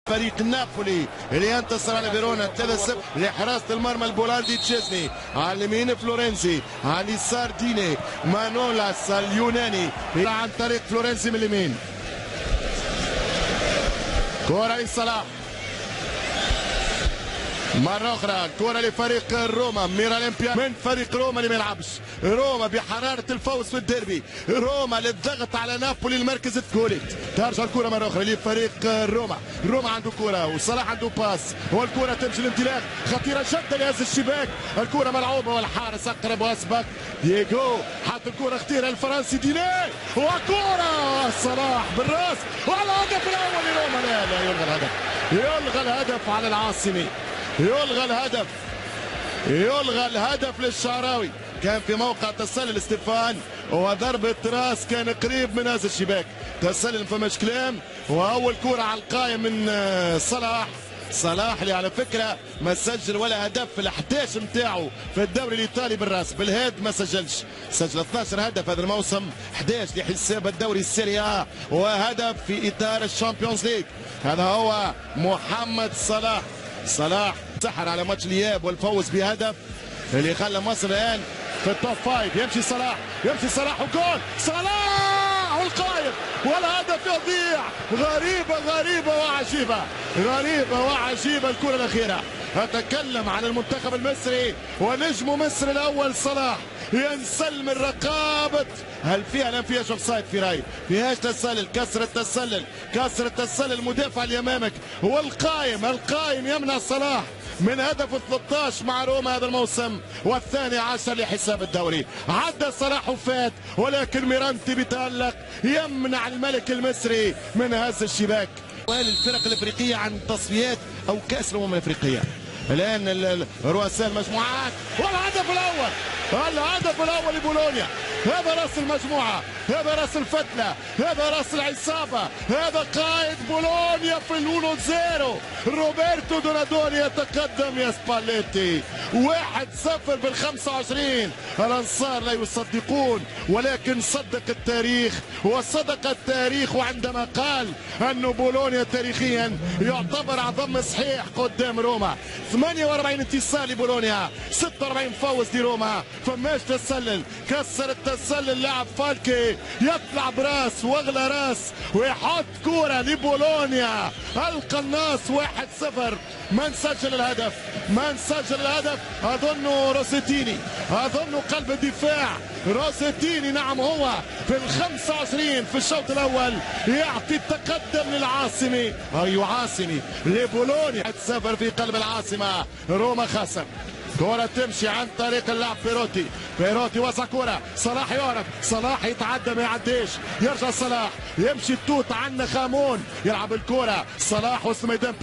فريق نابولي اللي ينتصر على فيرونا 3-0 لحراسة المرمى البولندي تشيزني. على اليمين فلورنسي، على اليسار ديني مانولاس اليوناني عن طريق فلورنسي من اليمين. كرة لصلاح مرة أخرى، كرة لفريق روما. ميراليمبيا من فريق روما اللي ما يلعبش. روما بحرارة الفوز في الديربي، روما للضغط على نابولي المركز الثالث. ترجع الكرة مرة أخرى لفريق روما. روما عنده كرة وصلاح عنده باس، والكرة تمشي الانطلاق خطيرة جدا لهز الشباك. الكرة ملعوبة والحارس أقرب وأسبق. دييغو حط الكرة خطيرة الفرنسي ديني، وكرة صلاح بالراس وعلى الهدف الأول لروما. لا يلغى الهدف، يلغى الهدف على العاصمي، يلغى الهدف للشعراوي. كان في موقع تسلل ستيفان وضربة راس كان قريب من هذا الشباك. تسلل فماش كلام. واول كرة على القائم من صلاح اللي على فكره ما سجل ولا هدف في ال11 نتاعو في الدوري الايطالي بالراس. بالهيد ما سجلش، سجل 12 هدف هذا الموسم، 11 لحساب الدوري السيريا وهدف في اطار الشامبيونز ليج. هذا هو محمد صلاح سحر على ماتش الاياب والفوز بهدف اللي خلى مصر الان في التوب فايف. يمشي صلاح وجول صلاح والقائم والهدف يضيع. غريبة وعجيبة الكرة الأخيرة. أتكلم عن المنتخب المصري ونجم مصر الأول صلاح ينسل من رقابة. هل فيها لم فيهاش اوفسايد في رايي؟ فيهاش تسلل، كسر التسلل المدافع اللي امامك. والقائم يمنع صلاح من هدف 13 مع روما هذا الموسم، والثاني عشر لحساب الدوري. عدى صلاح وفات، ولكن ميرانتي بيتألق يمنع الملك المصري من هذا الشباك. الفرق الافريقيه عن تصفيات او كاس الامم الافريقيه. الان رؤساء المجموعات والهدف الاول لبولونيا. هذا راس المجموعه، هذا راس الفتله، هذا راس العصابه، هذا قائد بولونيا في ال1-0. روبرتو دونادوني يتقدم يا سباليتي 1-0 بال25. الانصار لا يصدقون، ولكن صدق التاريخ عندما قال أن بولونيا تاريخيا يعتبر أعظم صحيح قدام روما. 48 انتصار لبولونيا، 46 فوز لروما. فماش تسلل، كسر التسلل لاعب فالكي، يطلع براس واغلى راس ويحط كرة لبولونيا. القناص 1-0. من سجل الهدف؟ أظنه روسيتيني، أظنه قلب الدفاع روسيتيني. نعم، هو في ال25 في الشوط الأول يعطي التقدم للعاصمي لبولونيا. 1-0 في قلب العاصمة. روما خسر. كرة تمشي عن طريق اللاعب بيروتي وسع كرة. صلاح يعرف، صلاح يتعدى ما يعديش، يرجع صلاح يمشي التوت عنا خامون يلعب الكرة. صلاح وسط ميدان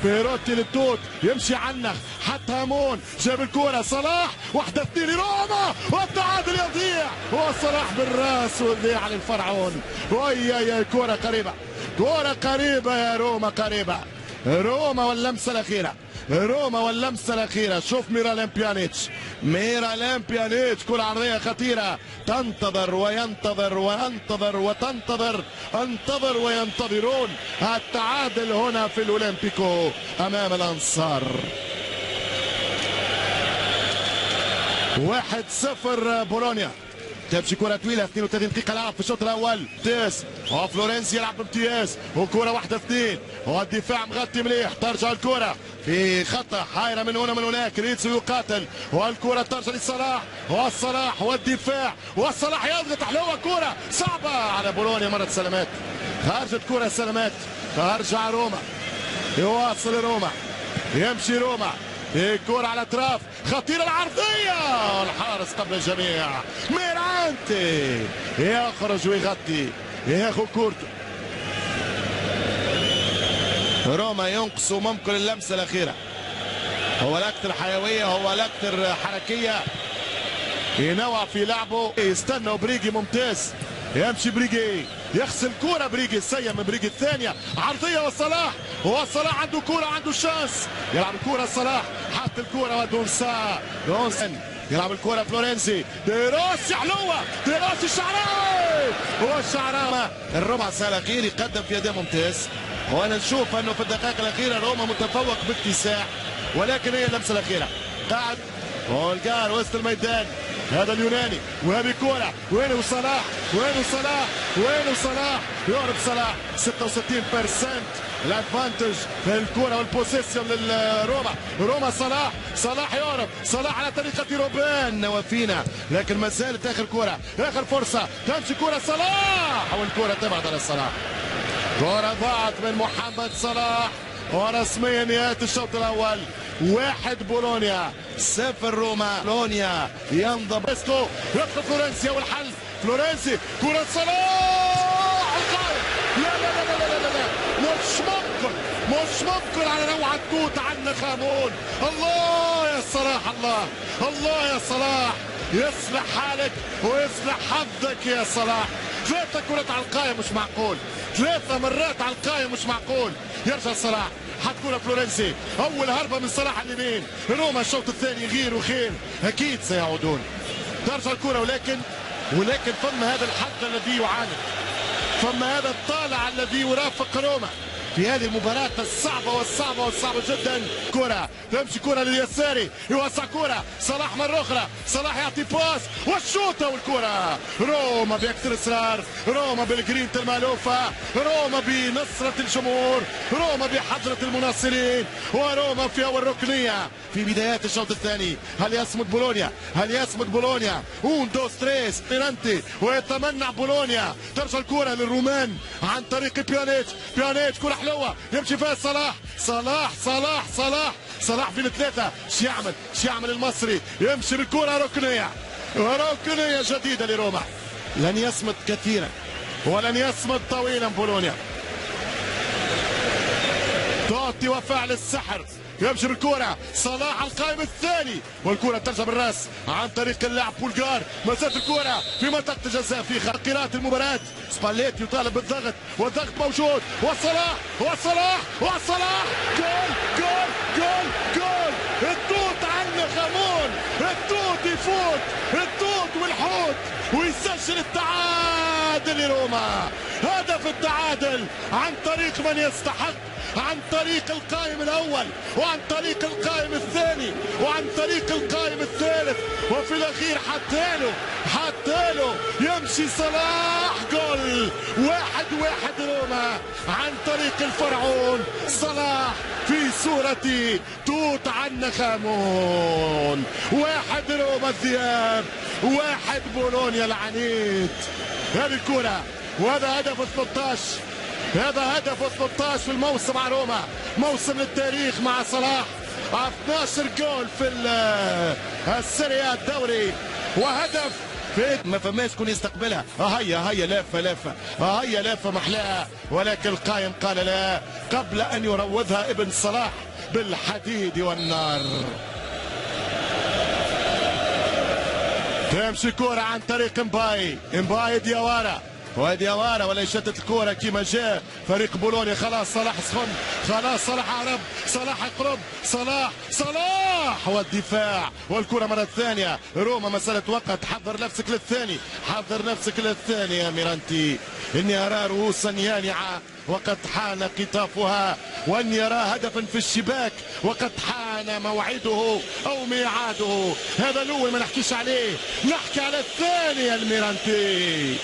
بيروتي للتوت يمشي عنخ حتى هامون جاب الكرة. صلاح 1-2 لروما والتعادل يضيع، وصلاح بالراس ويضيع للفرعون. ويا كرة قريبة يا روما، روما واللمسة الأخيرة. شوف ميراليم بيانيتش كرة عرضية خطيرة. تنتظر وينتظرون التعادل هنا في الأولمبيكو أمام الأنصار. 1-0 بولونيا. تمشي كرة طويلة، 32 دقيقة لعب في الشوط الأول. وفلورنسي يلعب بامتياز، وكرة 1-2 والدفاع مغطي مليح. ترجع الكرة في خطأ، حايرة من هنا من هناك. ريتسو يقاتل والكرة ترجع لصلاح، والدفاع وصلاح يضغط حلوة. كرة صعبة على بولونيا، مرت سلامات، خرجت كرة سلامات. ترجع روما، يواصل روما، يمشي روما. الكرة على اطراف خطيرة العرضية، الحارس قبل الجميع ميرانتي يخرج ويغطي ياخذ كورته. روما ينقص ممكن اللمسة الأخيرة، هو الأكثر حيوية، هو الأكثر حركية، ينوع في لعبه. يستنى بريجي ممتاز، يمشي بريجي يغسل كرة. بريجي سيم من بريجي الثانية عرضية وصلاح عنده كرة، عنده شانس يلعب الكرة. صلاح حط الكرة ودونسا يلعب الكرة. فلورنسي ديروسي حلوة، الشعراوي الربع ساعة الأخير يقدم في أداء ممتاز. وانا نشوف انه في الدقائق الاخيره روما متفوق باتساع، ولكن هي اللمسه الاخيره قاعد والجار وسط الميدان. هذا اليوناني وهذه كوره، وينه صلاح، وينه صلاح، وينه صلاح، يهرب صلاح. 66% الادفانتج في الكوره والبوسيسيون للروما. روما صلاح يهرب، صلاح على طريقه روبين وفينا، لكن ما زالت اخر كوره، اخر فرصه، تمشي كوره صلاح والكوره تبعد على صلاح. كوره ضاعت من محمد صلاح، ورسميا نهايه الشوط الاول. 1 بولونيا 0 روما. بولونيا ينضم بيسكو، يدخل فلورنسي والحل، فلورنسي كرة صلاح القائم. لا لا لا لا لا لا، مش ممكن على روعة توت عنا خامون. الله يا صلاح، الله يا صلاح، يصلح حالك ويصلح حظك يا صلاح. 3 كرات على القائم مش معقول، 3 مرات على القائم مش معقول. يرجع صلاح، حط كرة فلورنسي، أول هربة من صلاح اليمين. روما الشوط الثاني غير وخير، أكيد سيعودون. ترجع الكرة ولكن فما هذا الحد الذي يعاند، فما هذا الطالع الذي يرافق روما في هذه المباراة الصعبة جدا. كرة تمشي، كرة لليساري، يوسع كرة صلاح مرة أخرى، صلاح يعطي باس والشوطة والكرة. روما بأكثر إصرار، روما بالجرينتا المألوفة، روما بنصرة الجمهور، روما بحضرة المناصرين، وروما في أول ركنية في بدايات الشوط الثاني. هل يصمد بولونيا؟ 1 2 3 ميرانتي، ويتمنع بولونيا. ترجع الكرة للرومان عن طريق بيانيتش، كرة حلوة يمشي فيها صلاح بين 3. شو يعمل المصري؟ يمشي بالكرة ركنية جديدة لروما. لن يصمد كثيرا ولن يصمد طويلا بولونيا. توتي وفعل السحر، يمشي بالكرة صلاح على القائم الثاني، والكرة ترجع بالراس عن طريق اللاعب بولغار. ما زالت الكرة في منطقة الجزاء في قراءة المباراة. سباليت يطالب بالضغط والضغط موجود، وصلاح جول. التوت عنا خامون، التوت يفوت، التوت والحوت ويسجل التعادل لروما. هدف التعادل عن طريق من يستحق، عن طريق القائم الأول وعن طريق القائم الثاني وعن طريق القائم الثالث، وفي الأخير حتى له يمشي صلاح. جول 1-1 روما عن طريق الفرعون صلاح في صورة توت عنخ آمون. 1 روما الذئاب، 1 بولونيا العنيد. هذه الكرة وهذا هدف 13، هذا هدف 13 في الموسم مع روما، موسم للتاريخ مع صلاح. 12 جول في السيريا الدوري، وهدف ما فماش كون يستقبلها. هيا لافه محلاها، ولكن القائم قال لا قبل ان يروضها ابن صلاح بالحديد والنار. تمشي كرة عن طريق امباي ديوارا، وديوارا ولا يشتت الكرة كيما جاء فريق بولونيا. خلاص صلاح سخن، خلاص صلاح عرب، صلاح يقرب، صلاح والدفاع والكرة مرة ثانية. روما مسألة وقت، حضر نفسك للثاني يا ميرانتي. إني أرى رؤوسا يانعة وقد حان قطافها، وأن يرى هدفا في الشباك وقد حان موعده أو ميعاده. هذا الأول ما نحكيش عليه، نحكي على الثاني يا الميرانتي.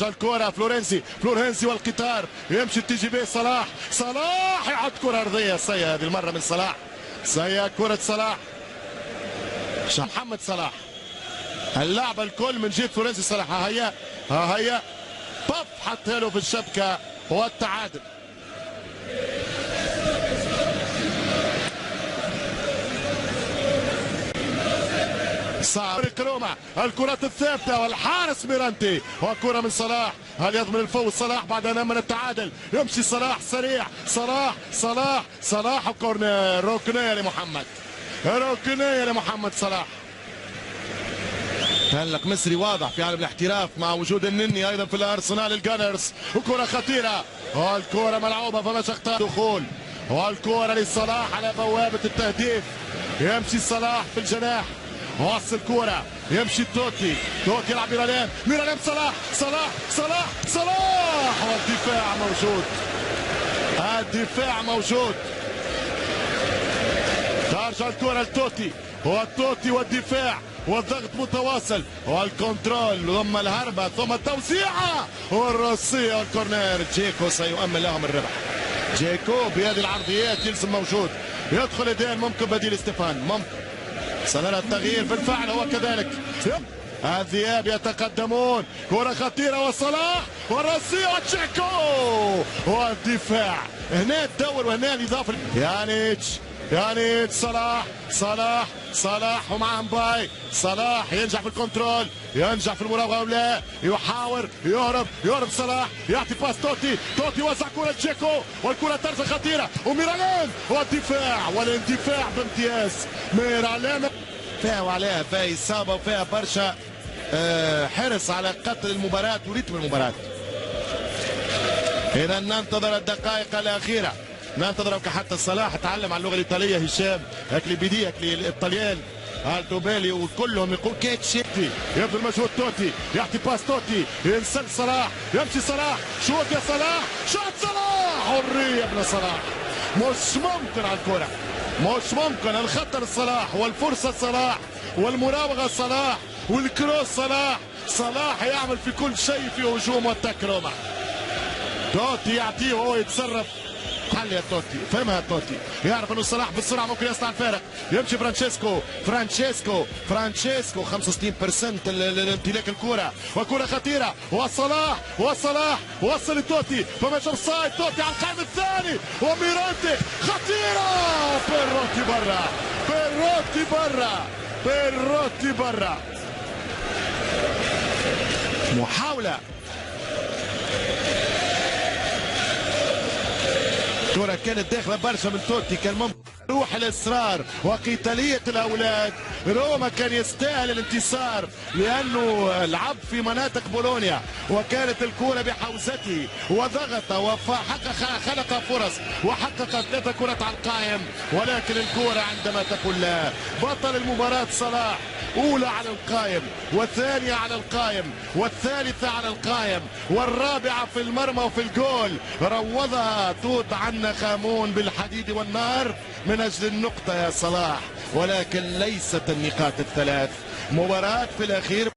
الكرة فلورنسي والقطار، يمشي التي به صلاح يحط كرة أرضية سيئة هذه المرة من صلاح، سيئة كرة صلاح. محمد صلاح اللعبة الكل من جهة فلورنسي صلاح. ها هي باب حط له في الشبكة والتعادل. صار روما الكرات الثابته والحارس ميرانتي، وكره من صلاح. هل يضمن الفوز صلاح بعد ان امن التعادل؟ يمشي صلاح سريع، صلاح وكورنر. ركنيه لمحمد صلاح. تألق مصري واضح في عالم الاحتراف مع وجود النني ايضا في الارسنال الجانرز. وكره خطيره، والكره ملعوبه فما اخطاء دخول، والكره لصلاح على بوابه التهديف. يمشي صلاح في الجناح، وصل كرة يمشي توتي يلعب ميراليم صلاح والدفاع موجود. الدفاع موجود. ترجع الكرة لتوتي، والتوتي والدفاع والضغط متواصل والكنترول ثم الهربة ثم التوزيعة والرأسية والكورنر. جيكو سيؤمن لهم الربح. جيكو بهذه العرضيات يلزم موجود، يدخل يدين ممكن بديل ستيفان، ممكن سنرى التغيير بالفعل. هو كذلك الذئاب يتقدمون، كرة خطيرة وصلاح والرأسية وجيكو والدفاع. هنا الدور وهنا الإضافة. يانيتش صلاح ومعه مباي. صلاح ينجح في الكنترول، ينجح في المراوغه او لا، يحاور يهرب صلاح، يعطي باس توتي وزع كره جيكو والكره ترجع خطيره وميراليم والاندفاع بامتياز. ميراليم فيها اصابه وفيها برشا حرص على قتل المباراه وريتم المباراه. اذا ننتظر الدقائق الاخيره، ننتظر حتى صلاح تعلم على اللغه الايطاليه. هشام هكلي بيدي هكلي الطليان التوبيلي وكلهم يقول كيتشيتي. يبذل مجهود توتي، يعطي باس توتي، ينسل صلاح، يمشي صلاح، شوط يا صلاح، حريه ابن صلاح. مش ممكن على الكره، مش ممكن. الخطر صلاح والفرصه صلاح والمراوغه صلاح والكروس صلاح يعمل في كل شيء في هجوم والتكرمه. توتي يعطيه وهو يتصرف. حل يا توتي، فهمها توتي، يعرف انه صلاح بالسرعه ممكن يصنع الفارق. يمشي فرانشيسكو 65% الامتلاك الكره وكره خطيره وصلاح وصل لتوتي فماشي اوفسايد. توتي على القائم الثاني وميرانتي خطيره. بيروتي برا. محاوله كرة كانت داخله برشا من توتي، كان ممكن روح الاصرار وقتاليه الاولاد. روما كان يستاهل الانتصار لانه لعب في مناطق بولونيا وكانت الكرة بحوزته وضغط خلق فرص وحقق 3 كرات على القائم، ولكن الكرة عندما تقول لا. بطل المباراة صلاح، أولى على القائم والثانية على القائم والثالثة على القائم والرابعة في المرمى وفي الجول. روضها توت عنا خامون بالحديد والنار من أجل النقطة يا صلاح، ولكن ليست النقاط الثلاث. مباراة في الأخير